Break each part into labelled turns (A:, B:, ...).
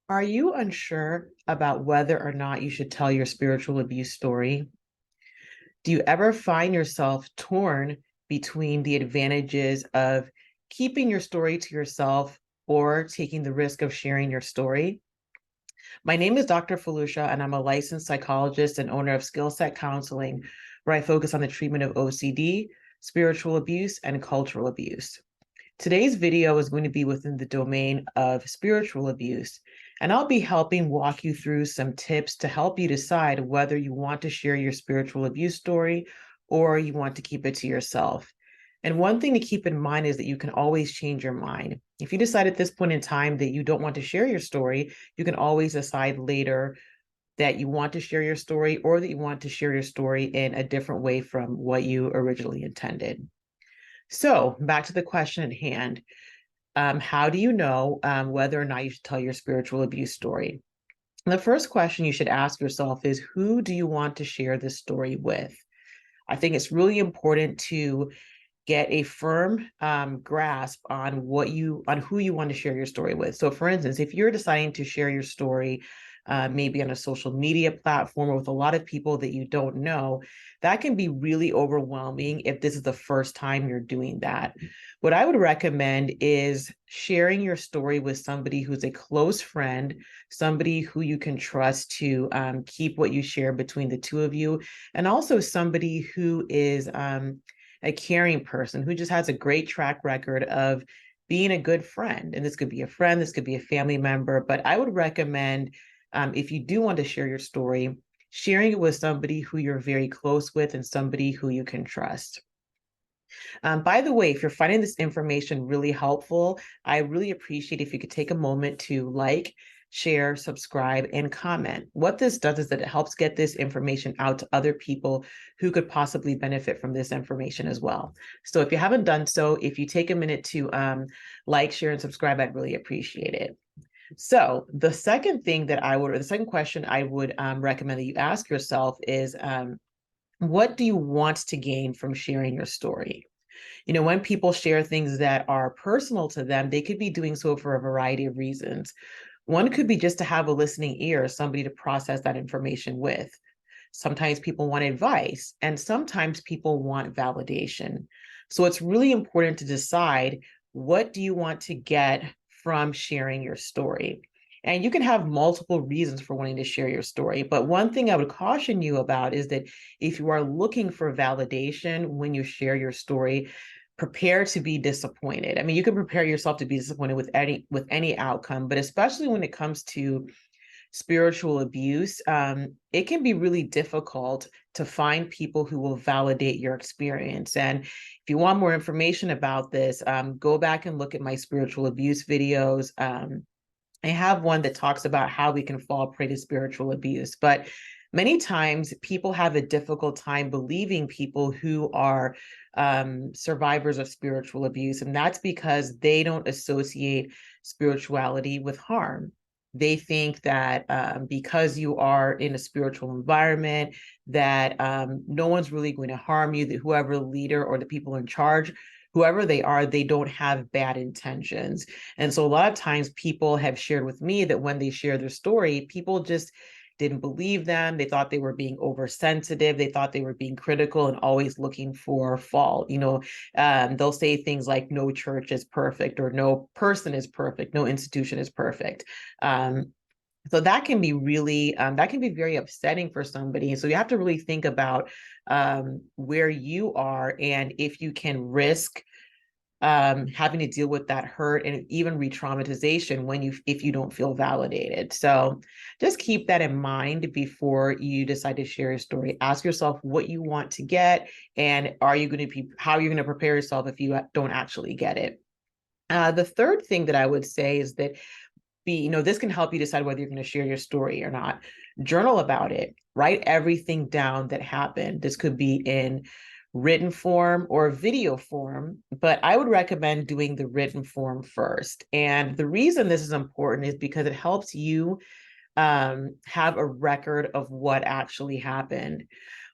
A: Are you unsure about whether or not you should tell your spiritual abuse story? Do you ever find yourself torn between the advantages of keeping your story to yourself or taking the risk of sharing your story? My name is Dr. Felucia, and I'm a licensed psychologist and owner of Skill Set Counseling, where I focus on the treatment of OCD, spiritual abuse, and cultural abuse. Today's video is going to be within the domain of spiritual abuse, and I'll be helping walk you through some tips to help you decide whether you want to share your spiritual abuse story or you want to keep it to yourself. And one thing to keep in mind is that you can always change your mind. If you decide at this point in time that you don't want to share your story, you can always decide later that you want to share your story or that you want to share your story in a different way from what you originally intended. So, back to the question at hand. How do you know whether or not you should tell your spiritual abuse story? The first question you should ask yourself is, who do you want to share this story with? I think it's really important to get a firm grasp on who you want to share your story with. So, for instance, if you're deciding to share your story, maybe on a social media platform or with a lot of people that you don't know, that can be really overwhelming if this is the first time you're doing that. What I would recommend is sharing your story with somebody who's a close friend, somebody who you can trust to keep what you share between the two of you, and also somebody who is a caring person who just has a great track record of being a good friend. And this could be a friend, this could be a family member, but I would recommend, if you do want to share your story, sharing it with somebody who you're very close with and somebody who you can trust. By the way, if you're finding this information really helpful, I really appreciate if you could take a moment to like, share, subscribe, and comment. What this does is that it helps get this information out to other people who could possibly benefit from this information as well. So if you haven't done so, if you take a minute to like, share, and subscribe, I'd really appreciate it. So the second thing that I would, or the second question I would recommend that you ask yourself is, what do you want to gain from sharing your story? You know, when people share things that are personal to them, they could be doing so for a variety of reasons. One could be just to have a listening ear, somebody to process that information with. Sometimes people want advice, and sometimes people want validation. So it's really important to decide, what do you want to get from sharing your story? And you can have multiple reasons for wanting to share your story. But one thing I would caution you about is that if you are looking for validation when you share your story, prepare to be disappointed. I mean, you can prepare yourself to be disappointed with any outcome, but especially when it comes to spiritual abuse, it can be really difficult to find people who will validate your experience. And if you want more information about this, go back and look at my spiritual abuse videos. I have one that talks about how we can fall prey to spiritual abuse, but many times people have a difficult time believing people who are survivors of spiritual abuse. And that's because they don't associate spirituality with harm. They think that because you are in a spiritual environment, that no one's really going to harm you, that whoever the leader or the people in charge, whoever they are, they don't have bad intentions. And so a lot of times people have shared with me that when they share their story, people just didn't believe them. They thought they were being oversensitive. They thought they were being critical and always looking for fault. You know, they'll say things like, no church is perfect, or no person is perfect, no institution is perfect. So that can be really, that can be very upsetting for somebody. So you have to really think about where you are and if you can risk having to deal with that hurt and even re-traumatization if you don't feel validated. So just keep that in mind before you decide to share your story. Ask yourself what you want to get, and how you're going to prepare yourself if you don't actually get it. The third thing that I would say is that this can help you decide whether you're going to share your story or not. Journal about it. Write everything down that happened. This could be in written form or video form, but I would recommend doing the written form first. And the reason this is important is because it helps you have a record of what actually happened.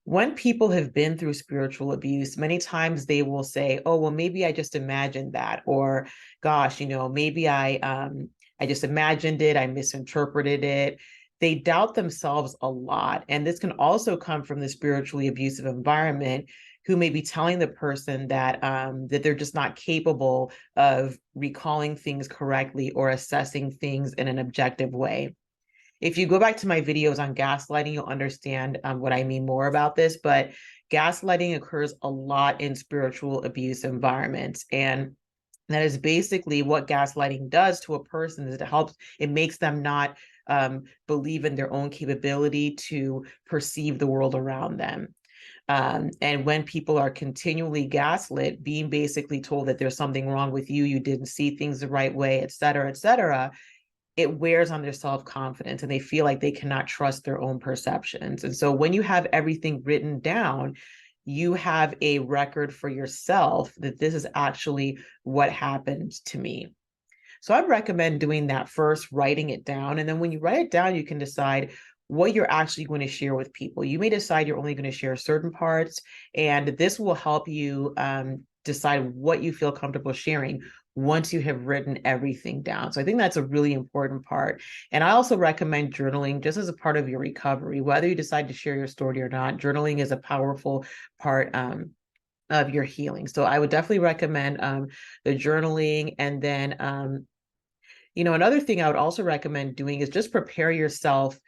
A: When people have been through spiritual abuse, many times they will say, oh, well, maybe I just imagined that, or gosh, maybe I I just imagined it, I misinterpreted it. They doubt themselves a lot. And this can also come from the spiritually abusive environment, who may be telling the person that that they're just not capable of recalling things correctly or assessing things in an objective way. If you go back to my videos on gaslighting, you'll understand what I mean more about this. But gaslighting occurs a lot in spiritual abuse environments. And that is basically what gaslighting does to a person, is it makes them not believe in their own capability to perceive the world around them. And when people are continually gaslit, being basically told that there's something wrong with you, you didn't see things the right way, et cetera, it wears on their self-confidence, and they feel like they cannot trust their own perceptions. And so when you have everything written down, you have a record for yourself that this is actually what happened to me. So I'd recommend doing that first, writing it down. And then when you write it down, you can decide what you're actually going to share with people. You may decide you're only going to share certain parts, and this will help you decide what you feel comfortable sharing once you have written everything down. So I think that's a really important part. And I also recommend journaling just as a part of your recovery. Whether you decide to share your story or not, journaling is a powerful part of your healing. So I would definitely recommend the journaling. And then, another thing I would also recommend doing is just prepare yourself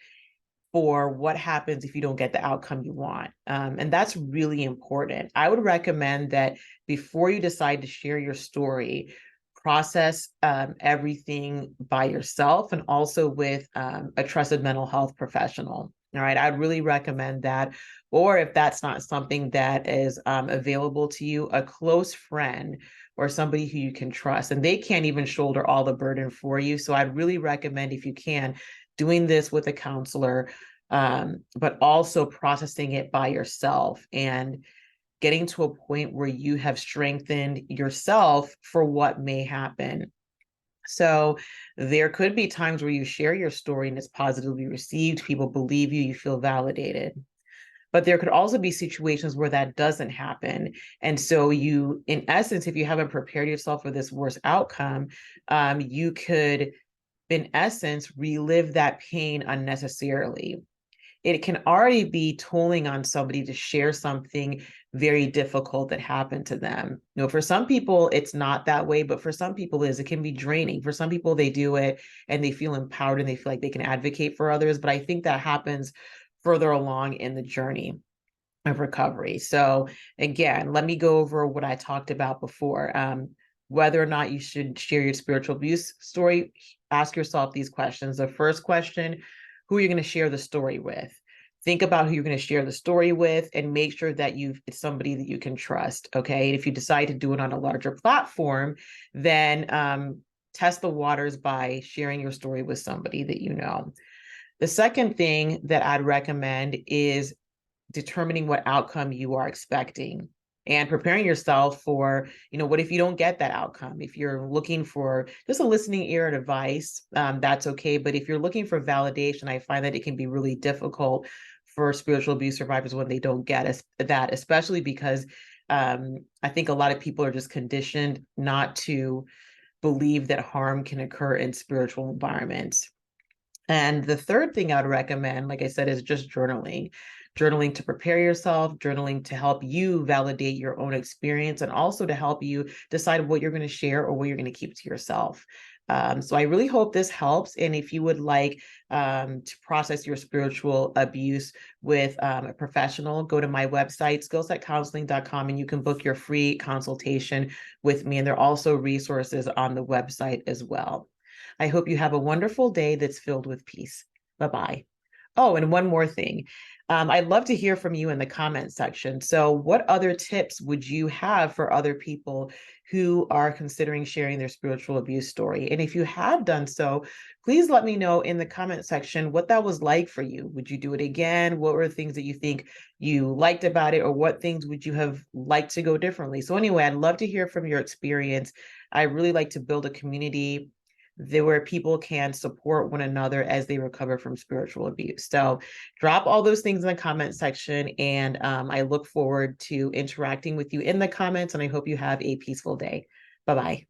A: for what happens if you don't get the outcome you want. And that's really important. I would recommend that before you decide to share your story, process everything by yourself and also with a trusted mental health professional. All right, I'd really recommend that. Or if that's not something that is available to you, a close friend or somebody who you can trust, and they can't even shoulder all the burden for you. So I'd really recommend, if you can, doing this with a counselor, but also processing it by yourself and getting to a point where you have strengthened yourself for what may happen. So there could be times where you share your story and it's positively received, people believe you, you feel validated. But there could also be situations where that doesn't happen. And so you, in essence, if you haven't prepared yourself for this worst outcome, you could, in essence, relive that pain unnecessarily. It can already be tolling on somebody to share something very difficult that happened to them. For some people, it's not that way, but for some people it can be draining. For some people, they do it and they feel empowered and they feel like they can advocate for others. But I think that happens further along in the journey of recovery. So again, let me go over what I talked about before. Whether or not you should share your spiritual abuse story, ask yourself these questions. The first question: who are you going to share the story with? Think about who you're going to share the story with and make sure that it's somebody that you can trust. Okay. And if you decide to do it on a larger platform, then test the waters by sharing your story with somebody that you know. The second thing that I'd recommend is determining what outcome you are expecting and preparing yourself for, what if you don't get that outcome? If you're looking for just a listening ear and advice, that's okay. But if you're looking for validation, I find that it can be really difficult for spiritual abuse survivors when they don't get that, especially because I think a lot of people are just conditioned not to believe that harm can occur in spiritual environments. And the third thing I'd recommend, like I said, is just journaling. Journaling to prepare yourself, journaling to help you validate your own experience, and also to help you decide what you're going to share or what you're going to keep to yourself. So I really hope this helps. And if you would like to process your spiritual abuse with a professional, go to my website, skillsetcounseling.com, and you can book your free consultation with me. And there are also resources on the website as well. I hope you have a wonderful day that's filled with peace. Bye-bye. Oh, and one more thing. I'd love to hear from you in the comment section. So what other tips would you have for other people who are considering sharing their spiritual abuse story? And if you have done so, please let me know in the comment section what that was like for you. Would you do it again? What were things that you think you liked about it? Or what things would you have liked to go differently? So anyway, I'd love to hear from your experience. I really like to build a community where people can support one another as they recover from spiritual abuse. So drop all those things in the comment section, and I look forward to interacting with you in the comments, and I hope you have a peaceful day. Bye-bye.